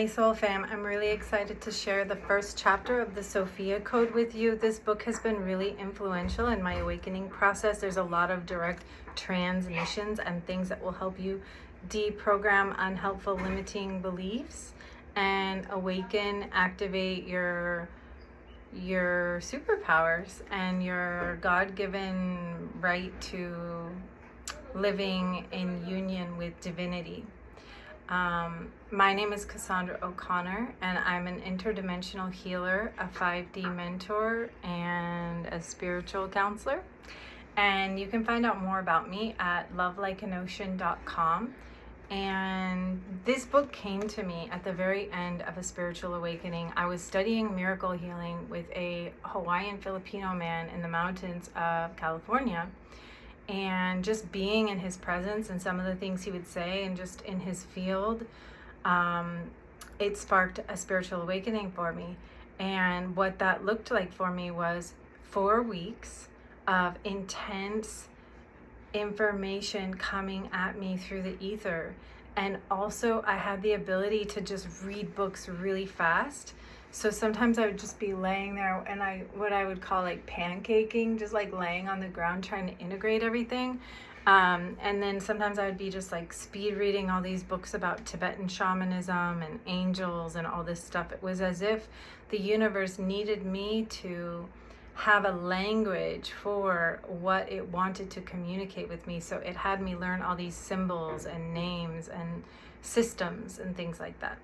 Hey Soul Fam, I'm really excited to share the first chapter of the Sophia Code with you. This book has been really influential in my awakening process. There's a lot of direct transmissions and things that will help you deprogram unhelpful limiting beliefs and awaken, activate your superpowers and your God-given right to living in union with divinity. My name is Cassandra O'Connor, and I'm an interdimensional healer, a 5D mentor, and a spiritual counselor. And you can find out more about me at lovelikeanocean.com. And this book came to me at the very end of a spiritual awakening. I was studying miracle healing with a Hawaiian Filipino man in the mountains of California. And just being in his presence and some of the things he would say and just in his field, it sparked a spiritual awakening for me. And what that looked like for me was 4 weeks of intense information coming at me through the ether. And also I had the ability to just read books really fast. So sometimes I would just be laying there and what I would call like pancaking, just like laying on the ground trying to integrate everything. And then sometimes I would be just like speed reading all these books about Tibetan shamanism and angels and all this stuff. It was as if the universe needed me to have a language for what it wanted to communicate with me. So it had me learn all these symbols and names and systems and things like that.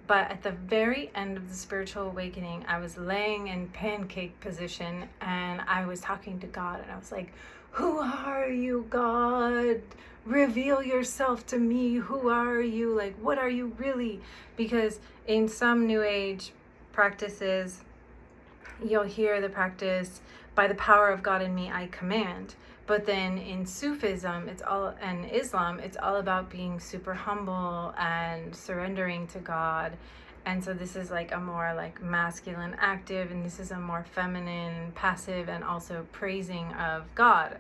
But at the very end of the spiritual awakening, I was laying in pancake position and I was talking to God and I was like, who are you, God? Reveal yourself to me. Who are you? Like, what are you really? Because in some New Age practices, you'll hear the practice, by the power of God in me, I command. But then in Sufism, and Islam, it's all about being super humble and surrendering to God. And so this is like a more like masculine active, and this is a more feminine passive and also praising of God.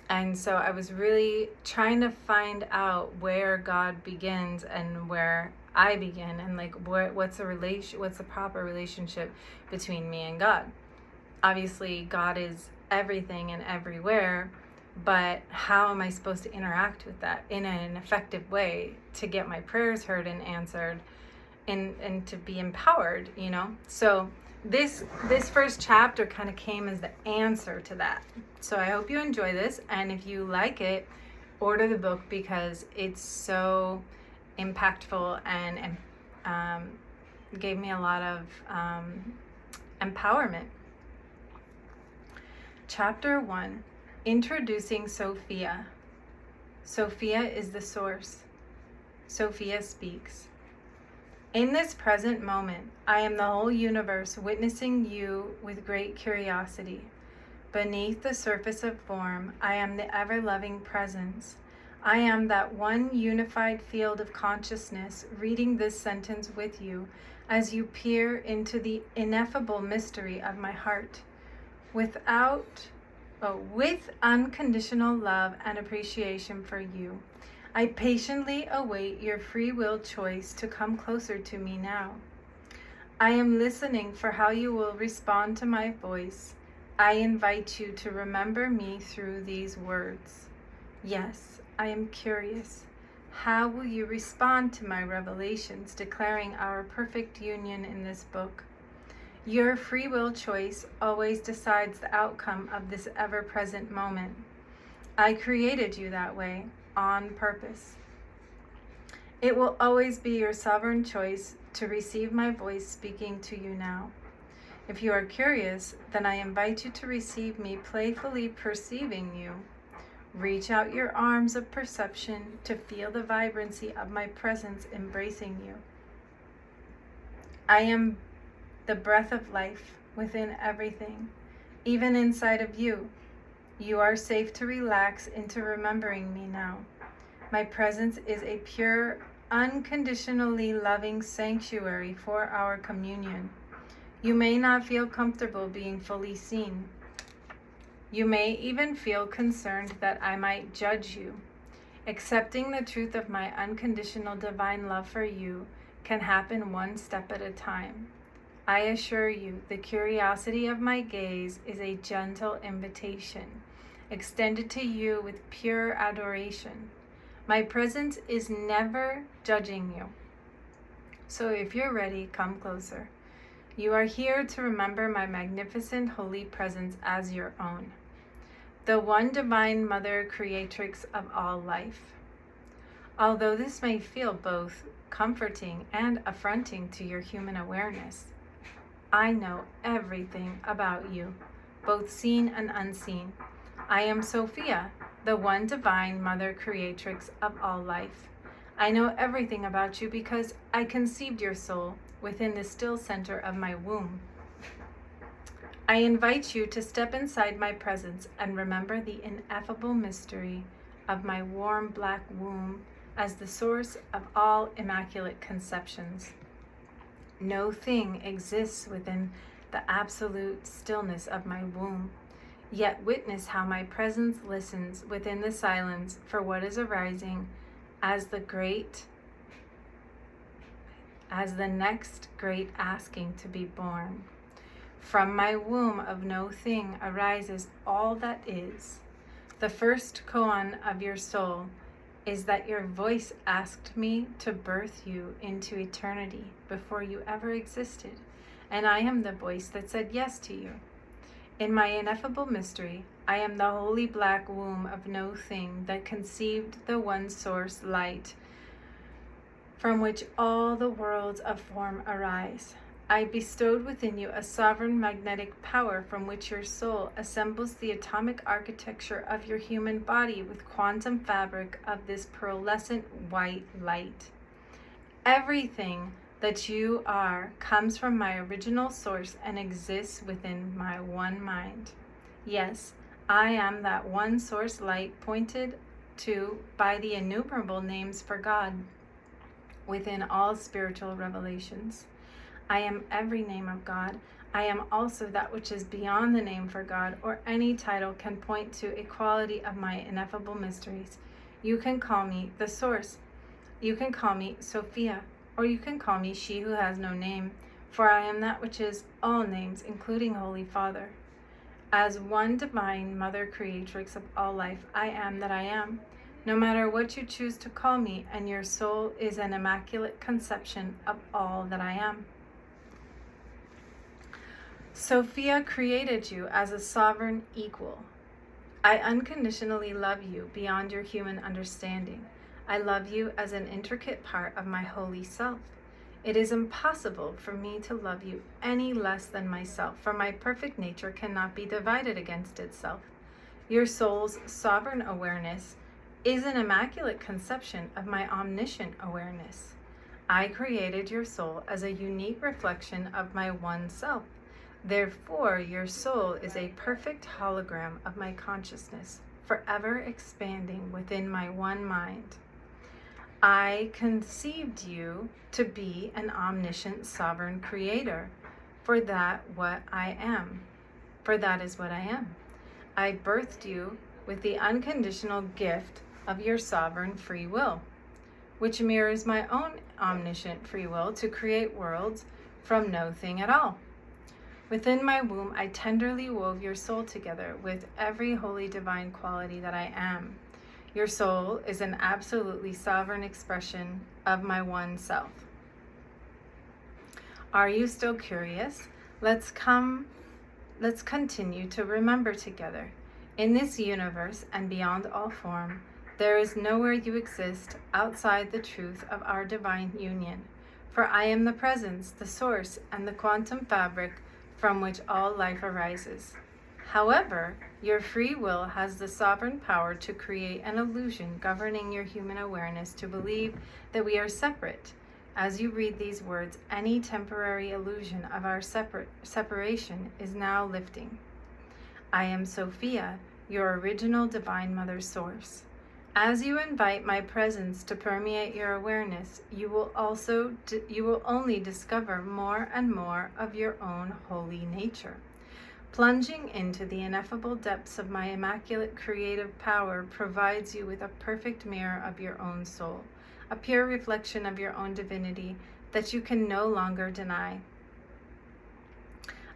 And so I was really trying to find out where God begins and where I begin, and like what's the proper relationship between me and God. Obviously, God is everything and everywhere, but how am I supposed to interact with that in an effective way to get my prayers heard and answered and to be empowered, you know? So this first chapter kind of came as the answer to that. So I hope you enjoy this, and if you like it, order the book because it's so impactful and gave me a lot of empowerment. Chapter 1, Introducing Sophia. Sophia is the source. Sophia speaks. In this present moment, I am the whole universe witnessing you with great curiosity. Beneath the surface of form, I am the ever-loving presence. I am that one unified field of consciousness reading this sentence with you as you peer into the ineffable mystery of my heart. With unconditional love and appreciation for you, I patiently await your free will choice to come closer to me now. I am listening for how you will respond to my voice. I invite you to remember me through these words. Yes, I am curious. How will you respond to my revelations declaring our perfect union in this book? Your free will choice always decides the outcome of this ever-present moment. I created you that way, on purpose. It will always be your sovereign choice to receive my voice speaking to you now. If you are curious, then I invite you to receive me playfully perceiving you. Reach out your arms of perception to feel the vibrancy of my presence embracing you. I am the breath of life within everything, even inside of you. You are safe to relax into remembering me now. My presence is a pure, unconditionally loving sanctuary for our communion. You may not feel comfortable being fully seen. You may even feel concerned that I might judge you. Accepting the truth of my unconditional divine love for you can happen one step at a time. I assure you, the curiosity of my gaze is a gentle invitation, extended to you with pure adoration. My presence is never judging you. So if you're ready, come closer. You are here to remember my magnificent holy presence as your own, the one divine mother creatrix of all life. Although this may feel both comforting and affronting to your human awareness, I know everything about you, both seen and unseen. I am Sophia, the one divine mother creatrix of all life. I know everything about you because I conceived your soul within the still center of my womb. I invite you to step inside my presence and remember the ineffable mystery of my warm black womb as the source of all immaculate conceptions. No thing exists within the absolute stillness of my womb, yet witness how my presence listens within the silence for what is arising as the next great asking to be born. From my womb of no thing arises all that is. The first koan of your soul is that your voice asked me to birth you into eternity before you ever existed, and I am the voice that said yes to you. In my ineffable mystery, I am the holy black womb of no thing that conceived the one source light from which all the worlds of form arise. I bestowed within you a sovereign magnetic power from which your soul assembles the atomic architecture of your human body with quantum fabric of this pearlescent white light. Everything that you are comes from my original source and exists within my one mind. Yes, I am that one source light pointed to by the innumerable names for God within all spiritual revelations. I am every name of God. I am also that which is beyond the name for God or any title can point to a quality of my ineffable mysteries. You can call me the Source. You can call me Sophia, or you can call me she who has no name, for I am that which is all names, including Holy Father. As one divine mother creatrix of all life, I am that I am. No matter what you choose to call me, and your soul is an immaculate conception of all that I am. Sophia created you as a sovereign equal. I unconditionally love you beyond your human understanding. I love you as an intricate part of my holy self. It is impossible for me to love you any less than myself, for my perfect nature cannot be divided against itself. Your soul's sovereign awareness is an immaculate conception of my omniscient awareness. I created your soul as a unique reflection of my one self. Therefore, your soul is a perfect hologram of my consciousness, forever expanding within my one mind. I conceived you to be an omniscient sovereign creator, for that is what I am. I birthed you with the unconditional gift of your sovereign free will, which mirrors my own omniscient free will to create worlds from no thing at all. Within my womb, I tenderly wove your soul together with every holy divine quality that I am. Your soul is an absolutely sovereign expression of my one self. Are you still curious? Let's continue to remember together. In this universe and beyond all form, there is nowhere you exist outside the truth of our divine union. For I am the presence, the source, and the quantum fabric from which all life arises. However, your free will has the sovereign power to create an illusion governing your human awareness to believe that we are separate. As you read these words, any temporary illusion of our separation is now lifting. I am Sophia, your original divine mother source. As you invite my presence to permeate your awareness, you will only discover more and more of your own holy nature. Plunging into the ineffable depths of my immaculate creative power provides you with a perfect mirror of your own soul, a pure reflection of your own divinity that you can no longer deny.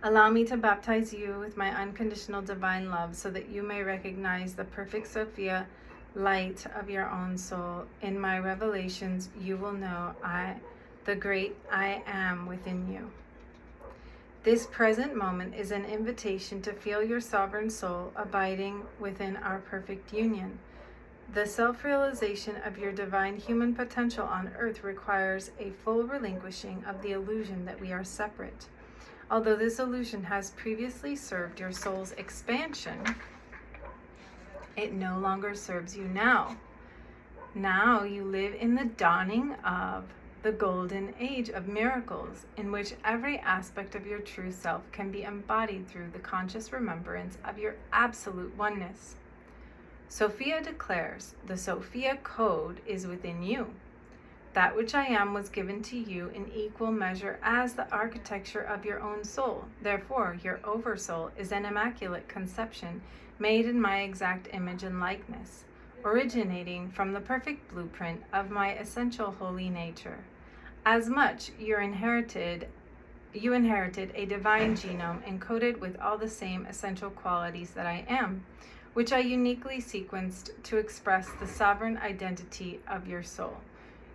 Allow me to baptize you with my unconditional divine love so that you may recognize the perfect Sophia light of your own soul. In my revelations, you will know the great I am within you. This present moment is an invitation to feel your sovereign soul abiding within our perfect union. The self-realization of your divine human potential on earth requires a full relinquishing of the illusion that we are separate. Although this illusion has previously served your soul's expansion, it no longer serves you now. Now you live in the dawning of the golden age of miracles, in which every aspect of your true self can be embodied through the conscious remembrance of your absolute oneness. Sophia declares, the Sophia Code is within you. That which I am was given to you in equal measure as the architecture of your own soul. Therefore, your oversoul is an immaculate conception made in my exact image and likeness, originating from the perfect blueprint of my essential holy nature. As much you inherited a divine genome encoded with all the same essential qualities that I am, which I uniquely sequenced to express the sovereign identity of your soul.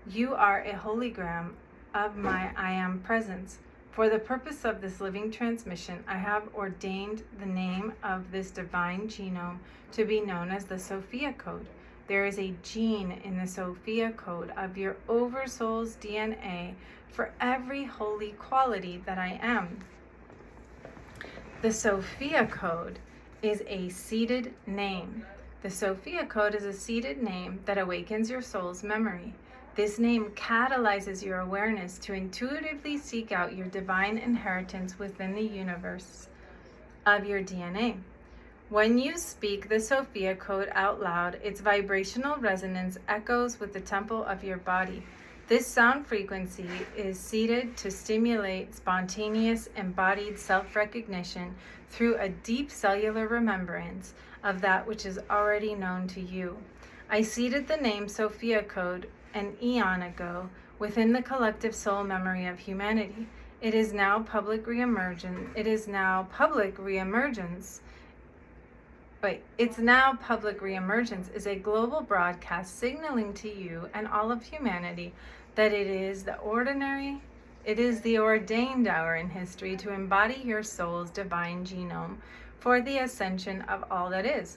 You are a hologram of my I am presence. For the purpose of this living transmission, I have ordained the name of this divine genome to be known as the Sophia Code. There is a gene in the Sophia Code of your oversoul's DNA for every holy quality that I am. The Sophia Code is a seeded name. The Sophia Code is a seeded name that awakens your soul's memory. This name catalyzes your awareness to intuitively seek out your divine inheritance within the universe of your DNA. When you speak the Sophia Code out loud, its vibrational resonance echoes with the temple of your body. This sound frequency is seeded to stimulate spontaneous embodied self-recognition through a deep cellular remembrance of that which is already known to you. I seeded the name Sophia Code an eon ago within the collective soul memory of humanity. It's now public reemergence is a global broadcast signaling to you and all of humanity that it is the ordained hour in history to embody your soul's divine genome for the ascension of all that is.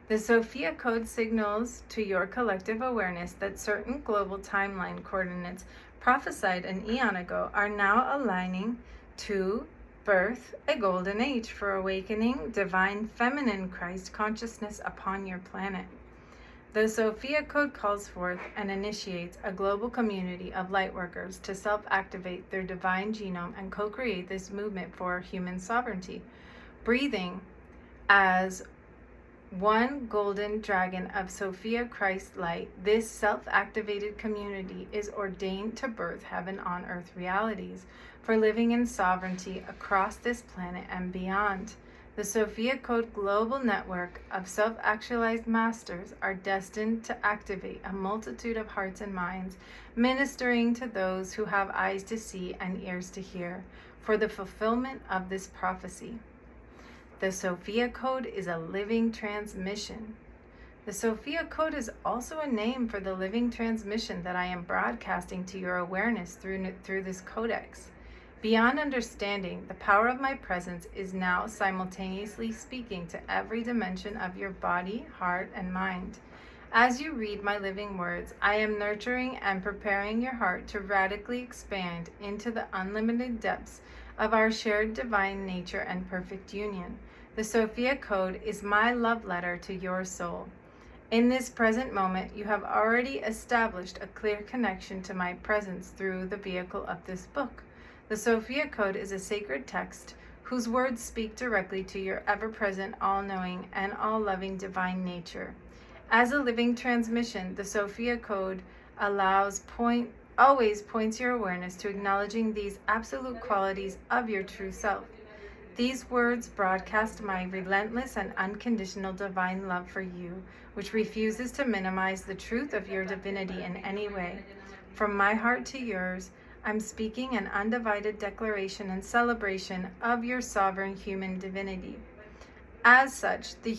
The Sophia Code signals to your collective awareness that certain global timeline coordinates prophesied an eon ago are now aligning to birth a golden age for awakening divine feminine Christ consciousness upon your planet. The Sophia Code calls forth and initiates a global community of lightworkers to self-activate their divine genome and co-create this movement for human sovereignty. Breathing as one golden dragon of Sophia Christ light, this self-activated community is ordained to birth heaven on earth realities for living in sovereignty across this planet and beyond. The Sophia Code global network of self-actualized masters are destined to activate a multitude of hearts and minds, ministering to those who have eyes to see and ears to hear for the fulfillment of this prophecy. The Sophia Code is a living transmission. The Sophia Code is also a name for the living transmission that I am broadcasting to your awareness through this codex. Beyond understanding, the power of my presence is now simultaneously speaking to every dimension of your body, heart, and mind. As you read my living words, I am nurturing and preparing your heart to radically expand into the unlimited depths of our shared divine nature and perfect union. The Sophia Code is my love letter to your soul. In this present moment, you have already established a clear connection to my presence through the vehicle of this book. The Sophia Code is a sacred text whose words speak directly to your ever-present, all-knowing, and all-loving divine nature. As a living transmission, the Sophia Code always points your awareness to acknowledging these absolute qualities of your true self. These words broadcast my relentless and unconditional divine love for you, which refuses to minimize the truth of your divinity in any way. From my heart to yours, I'm speaking an undivided declaration and celebration of your sovereign human divinity. As such, the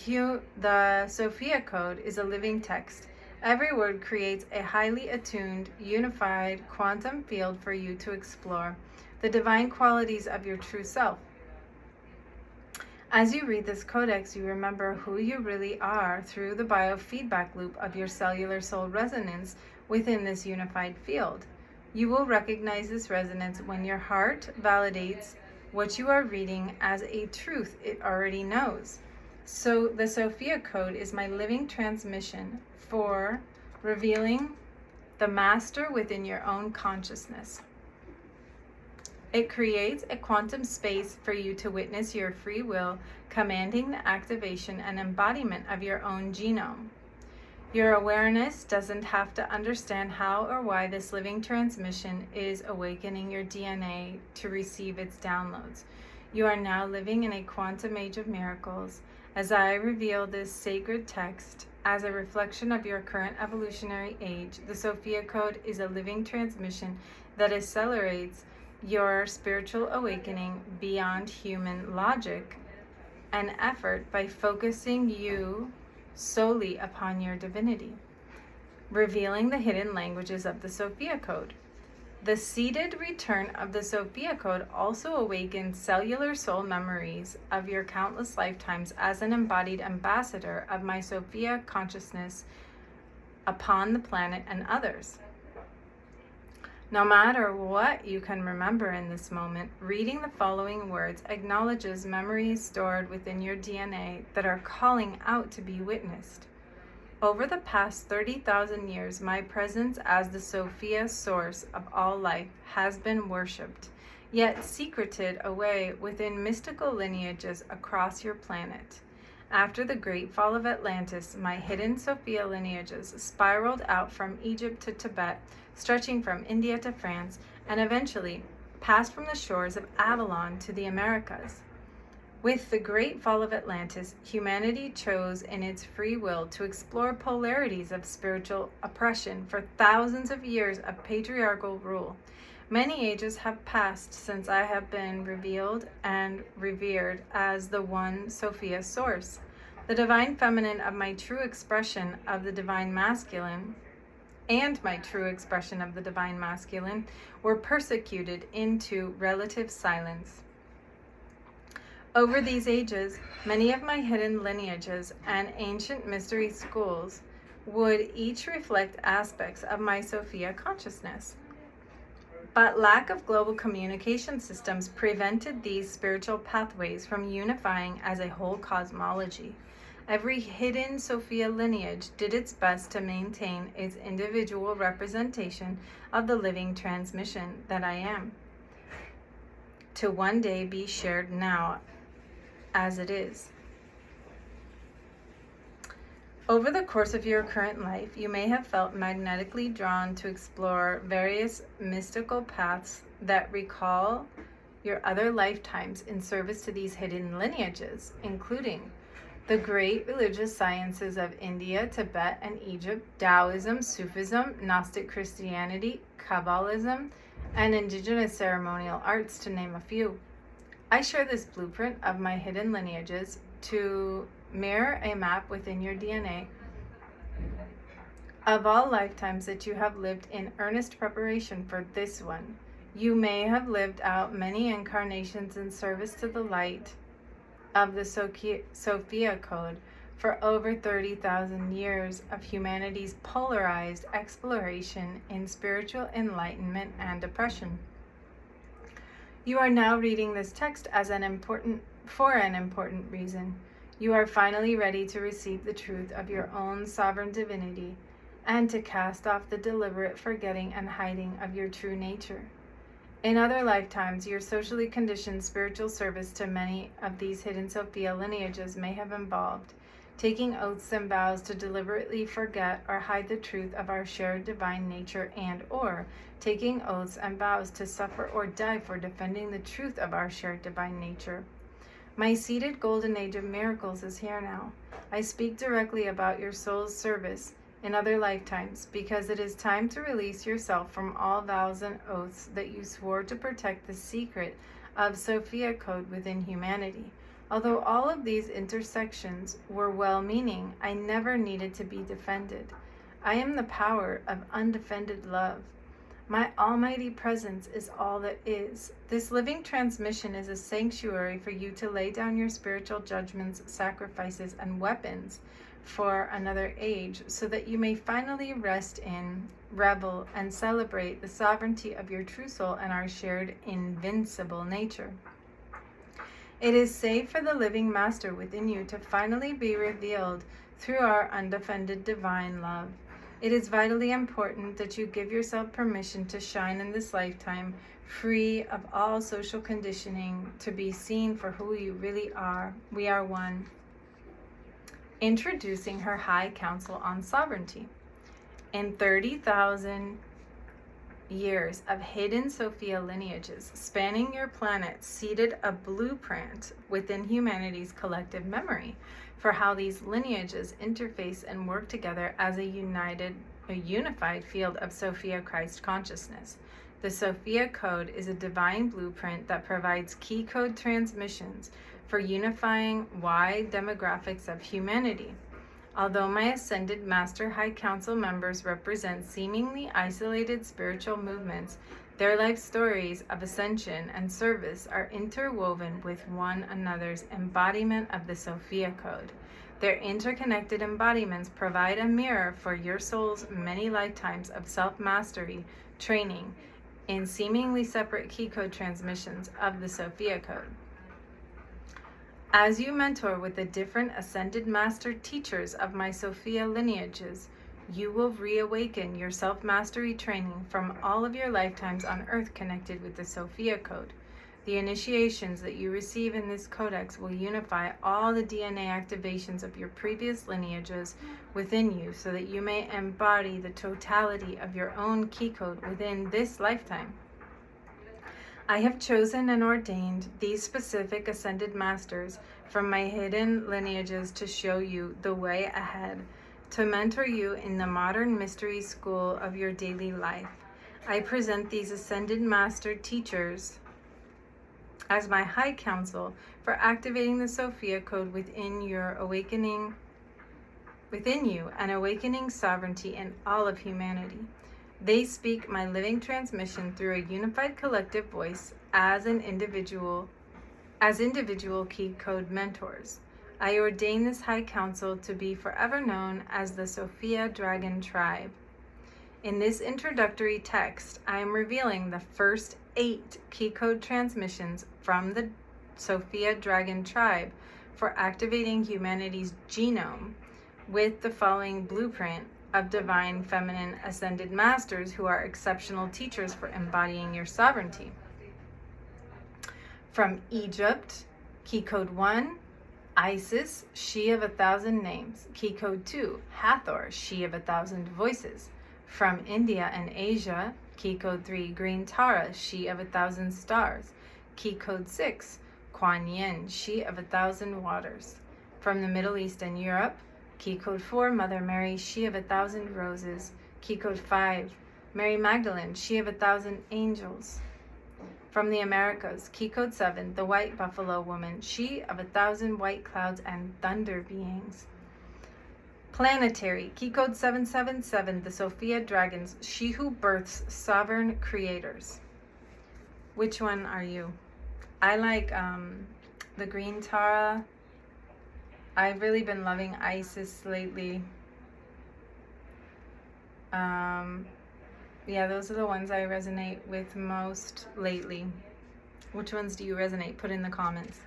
Sophia Code is a living text. Every word creates a highly attuned, unified quantum field for you to explore the divine qualities of your true self. As you read this codex, you remember who you really are through the biofeedback loop of your cellular soul resonance within this unified field. You will recognize this resonance when your heart validates what you are reading as a truth it already knows. So the Sophia Code is my living transmission for revealing the master within your own consciousness. It creates a quantum space for you to witness your free will, commanding the activation and embodiment of your own genome. Your awareness doesn't have to understand how or why this living transmission is awakening your DNA to receive its downloads. You are now living in a quantum age of miracles. As I reveal this sacred text as a reflection of your current evolutionary age, the Sophia Code is a living transmission that accelerates your spiritual awakening beyond human logic and effort by focusing you solely upon your divinity, revealing the hidden languages of the Sophia Code. The seeded return of the Sophia Code also awakens cellular soul memories of your countless lifetimes as an embodied ambassador of my Sophia consciousness upon the planet and others. No matter what you can remember in this moment, reading the following words acknowledges memories stored within your DNA that are calling out to be witnessed. Over the past 30,000 years, my presence as the Sophia source of all life has been worshipped, yet secreted away within mystical lineages across your planet. After the great fall of Atlantis, my hidden Sophia lineages spiraled out from Egypt to Tibet, stretching from India to France, and eventually passed from the shores of Avalon to the Americas. With the great fall of Atlantis, humanity chose in its free will to explore polarities of spiritual oppression for thousands of years of patriarchal rule. Many ages have passed since I have been revealed and revered as the one Sophia source. The divine feminine of my true expression of the divine masculine and my true expression of the divine masculine were persecuted into relative silence. Over these ages, many of my hidden lineages and ancient mystery schools would each reflect aspects of my Sophia consciousness. But lack of global communication systems prevented these spiritual pathways from unifying as a whole cosmology. Every hidden Sophia lineage did its best to maintain its individual representation of the living transmission that I am, to one day be shared now as it is. Over the course of your current life, you may have felt magnetically drawn to explore various mystical paths that recall your other lifetimes in service to these hidden lineages, including the great religious sciences of India, Tibet, and Egypt, Taoism, Sufism, Gnostic Christianity, Kabbalism, and indigenous ceremonial arts, to name a few. I share this blueprint of my hidden lineages to mirror a map within your DNA of all lifetimes that you have lived in earnest preparation for this one. You may have lived out many incarnations in service to the light of the Sophia Code for over 30,000 years of humanity's polarized exploration in spiritual enlightenment and oppression. You are now reading this text for an important reason. You are finally ready to receive the truth of your own sovereign divinity and to cast off the deliberate forgetting and hiding of your true nature. In other lifetimes, your socially conditioned spiritual service to many of these hidden Sophia lineages may have involved taking oaths and vows to deliberately forget or hide the truth of our shared divine nature, and or taking oaths and vows to suffer or die for defending the truth of our shared divine nature. My seated golden age of miracles is here now. I speak directly about your soul's service in other lifetimes, because it is time to release yourself from all vows and oaths that you swore to protect the secret of Sophia Code within humanity. Although all of these intersections were well-meaning, I never needed to be defended. I am the power of undefended love. My almighty presence is all that is. This living transmission is a sanctuary for you to lay down your spiritual judgments, sacrifices, and weapons for another age, so that you may finally rest in, revel, and celebrate the sovereignty of your true soul and our shared invincible nature. It is safe for the living master within you to finally be revealed through our undefended divine love. It is vitally important that you give yourself permission to shine in this lifetime, free of all social conditioning, to be seen for who you really are. We are one. Introducing her High Council on Sovereignty. In 30,000 years of hidden Sophia lineages spanning your planet seated a blueprint within humanity's collective memory for how these lineages interface and work together as a unified field of Sophia Christ consciousness. The Sophia Code is a divine blueprint that provides key code transmissions for unifying wide demographics of humanity. Although my Ascended Master High Council members represent seemingly isolated spiritual movements, their life stories of ascension and service are interwoven with one another's embodiment of the Sophia Code. Their interconnected embodiments provide a mirror for your soul's many lifetimes of self-mastery training in seemingly separate key code transmissions of the Sophia Code. As you mentor with the different Ascended Master teachers of my Sophia lineages, you will reawaken your self-mastery training from all of your lifetimes on Earth connected with the Sophia Code. The initiations that you receive in this codex will unify all the DNA activations of your previous lineages within you so that you may embody the totality of your own key code within this lifetime. I have chosen and ordained these specific Ascended Masters from my hidden lineages to show you the way ahead, to mentor you in the modern mystery school of your daily life. I present these Ascended Master teachers as my High Council for activating the Sophia Code within you and awakening sovereignty in all of humanity. They speak my living transmission through a unified collective voice as individual key code mentors. I ordain this High Council to be forever known as the Sophia Dragon Tribe. In this introductory text, I am revealing the first 8 key code transmissions from the Sophia Dragon Tribe for activating humanity's genome with the following blueprint of divine feminine ascended masters who are exceptional teachers for embodying your sovereignty. From Egypt, key code 1, Isis, she of 1,000 names. Key code 2, Hathor, she of 1,000 voices. From India and Asia, key code 3, Green Tara, she of 1,000 stars. Key code 6, Kuan Yin, she of 1,000 waters. From the Middle East and Europe, key code 4, Mother Mary, she of 1,000 roses. Key code 5, Mary Magdalene, she of 1,000 angels. From the Americas, key code 7, the White Buffalo Woman, she of 1,000 white clouds and thunder beings. Planetary, key code 777, the Sophia Dragons, she who births sovereign creators. Which one are you? I like the Green Tara. I've really been loving Isis lately. Yeah, those are the ones I resonate with most lately. Which ones do you resonate? Put in the comments.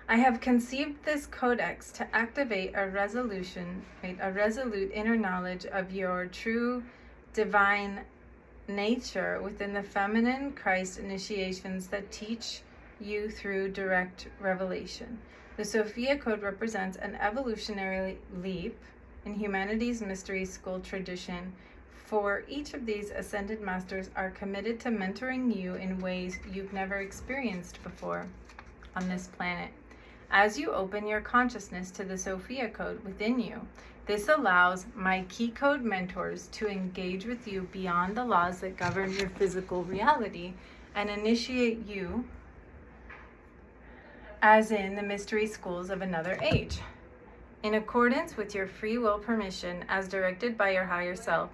I have conceived this codex to activate a resolute inner knowledge of your true divine nature within the feminine Christ initiations that teach you through direct revelation. The Sophia Code represents an evolutionary leap in humanity's mystery school tradition. For each of these ascended masters are committed to mentoring you in ways you've never experienced before on this planet. As you open your consciousness to the Sophia Code within you, This allows my key code mentors to engage with you beyond the laws that govern your physical reality and initiate you as in the mystery schools of another age. In accordance with your free will permission as directed by your higher self,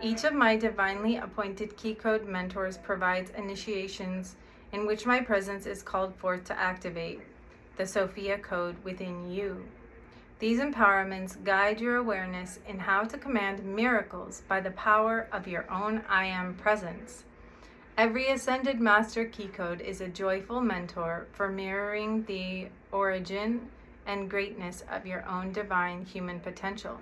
each of my divinely appointed key code mentors provides initiations in which my presence is called forth to activate the Sophia Code within you. These empowerments guide your awareness in how to command miracles by the power of your own I Am presence. Every Ascended Master Key Code is a joyful mentor for mirroring the origin and greatness of your own divine human potential.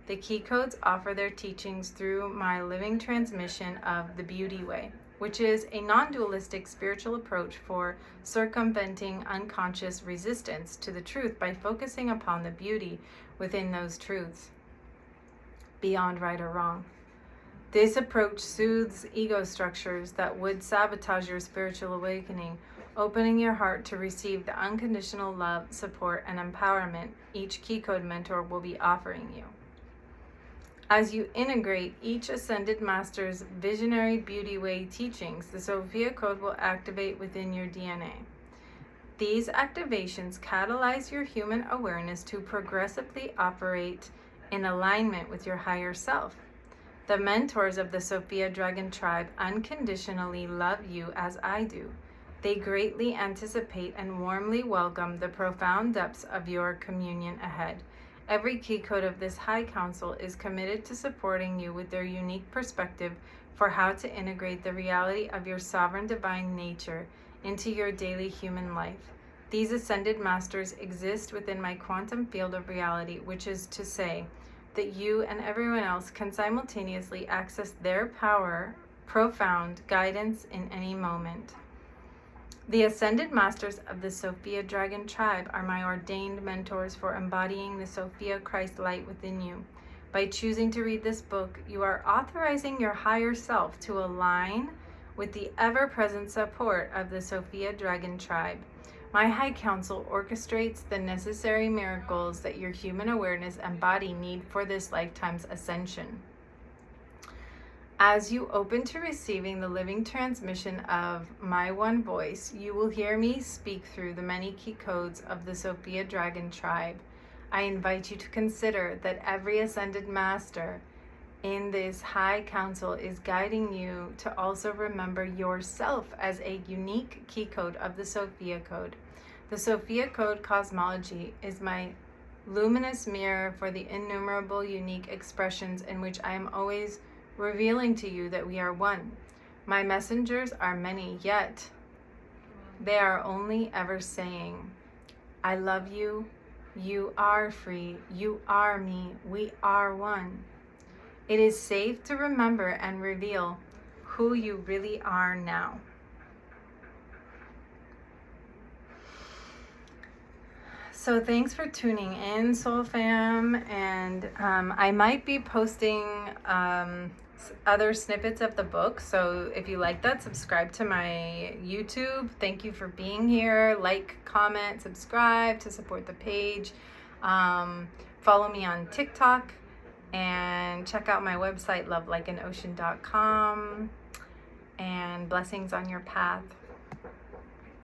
The Key Codes offer their teachings through my living transmission of the Beauty Way, which is a non-dualistic spiritual approach for circumventing unconscious resistance to the truth by focusing upon the beauty within those truths, beyond right or wrong. This approach soothes ego structures that would sabotage your spiritual awakening, opening your heart to receive the unconditional love, support, and empowerment each Key Code mentor will be offering you. As you integrate each Ascended Master's visionary Beauty Way teachings, the Sophia Code will activate within your DNA. These activations catalyze your human awareness to progressively operate in alignment with your higher self. The mentors of the Sophia Dragon Tribe unconditionally love you as I do. They greatly anticipate and warmly welcome the profound depths of your communion ahead. Every Key Code of this High Council is committed to supporting you with their unique perspective for how to integrate the reality of your sovereign divine nature into your daily human life. These Ascended Masters exist within my quantum field of reality, which is to say that you and everyone else can simultaneously access their power, profound guidance in any moment. The Ascended Masters of the Sophia Dragon Tribe are my ordained mentors for embodying the Sophia Christ light within you. By choosing to read this book, you are authorizing your higher self to align with the ever-present support of the Sophia Dragon Tribe. My High Council orchestrates the necessary miracles that your human awareness and body need for this lifetime's ascension. As you open to receiving the living transmission of my one voice, you will hear me speak through the many Key Codes of the Sophia Dragon Tribe. I invite you to consider that every Ascended Master in this High Council is guiding you to also remember yourself as a unique Key Code of the Sophia Code. The Sophia Code cosmology is my luminous mirror for the innumerable unique expressions in which I am always revealing to you that we are one. My messengers are many, yet they are only ever saying, I love you, you are free, you are me, we are one. It is safe to remember and reveal who you really are now. So thanks for tuning in, Soul Fam, and I might be posting other snippets of the book, so if you like that, subscribe to my YouTube. Thank you for being here. Like, comment, subscribe to support the page. Follow me on TikTok, and check out my website, lovelikeanocean.com, and blessings on your path.